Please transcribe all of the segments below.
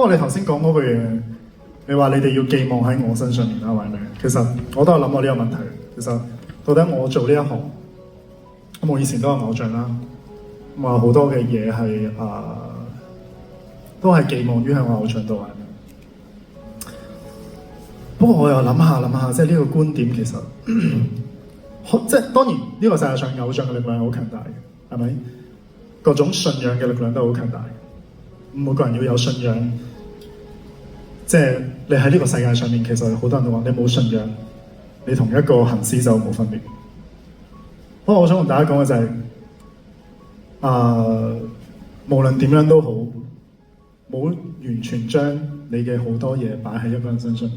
不過你頭先講嗰句嘢，你話你哋要寄望喺我身上面啦，係咪？其實我都有諗過呢個問題。其實到底我做呢一行，咁我以前都有偶像啦，咁啊好多嘅嘢係都係寄望於喺我偶像度係。不過我又諗下，即係呢個觀點其實，即係當然呢個世界上偶像嘅力量係好強大嘅，係咪？各種信仰嘅力量都好強大。每個人要有信仰，即係你喺呢個世界上面，其實好多人都話你冇信仰，你同一個行屍走肉冇分別。不過我想同大家講嘅就係，無論點樣都好，冇完全將你嘅好多嘢擺喺一個人身上，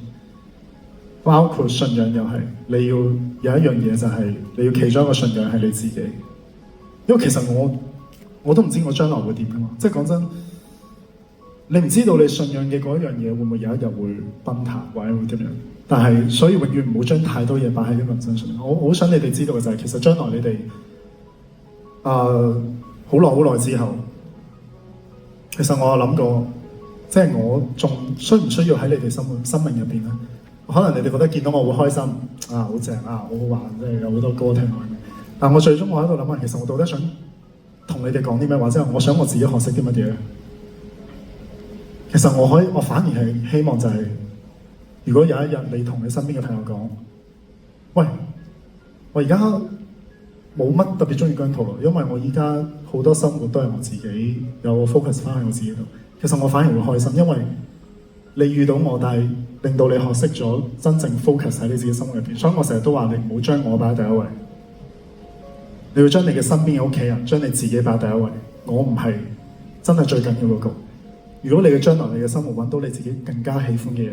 包括信仰又係，你要有一樣嘢就係你要企咗一個信仰係你自己。因為其實我都唔知我將來會點噶嘛，即係講真。你唔知道你信仰嘅嗰一樣嘢會唔會有一日會崩塌或者會點樣？但係所以永遠唔好將太多嘢擺喺一個人身上。我好想你哋知道嘅就係，其實將來你哋好耐之後，其實我有諗過，即係我仲需唔需要喺你哋生命入邊咧？可能你哋覺得見到我會開心好正好好玩，即係有好多歌聽。但我最終我喺度諗下，其實我到底想同你哋講啲咩，或者我想我自己學識啲乜嘢？其實我反而係希望就係，如果有一日你同你身邊嘅朋友講，喂，我而家冇乜特別中意姜濤啦，因為我而家好多生活都係我自己有 focus 翻喺我自己度。其實我反而會開心，因為你遇到我，但係令到你學識咗真正 focus 喺你自己生活入邊。所以我成日都話你唔好將我擺喺第一位，你要將你嘅身邊嘅屋企人，將你自己擺喺第一位。我唔係真係最緊要嗰個。如果你嘅將來你嘅生活揾到你自己更加喜歡嘅嘢，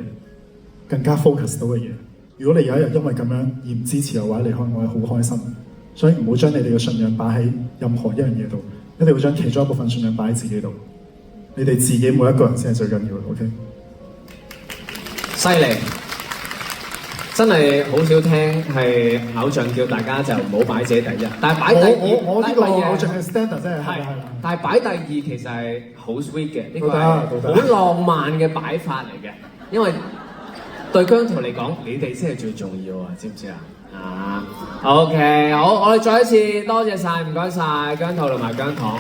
更加 focus 到嘅嘢，如果你有一日因為咁樣而唔支持嘅話，離開我係好開心。所以唔好將你哋嘅信仰擺喺任何一樣嘢度，一定要將其中一部分信仰擺喺自己度。你哋自己每一個人先係最緊要嘅。OK， 犀利，真係好少聽係偶像叫大家就唔好擺自己第一，但係擺第二，我呢個偶像嘅 standard 真係係。但係擺第二其實係好 sweet 嘅，呢個係好浪漫嘅擺法嚟嘅，因為對姜濤嚟講，你哋先係最重要啊，知唔知啊？OK， 好，我哋再一次多謝晒，唔該晒姜濤同埋姜糖。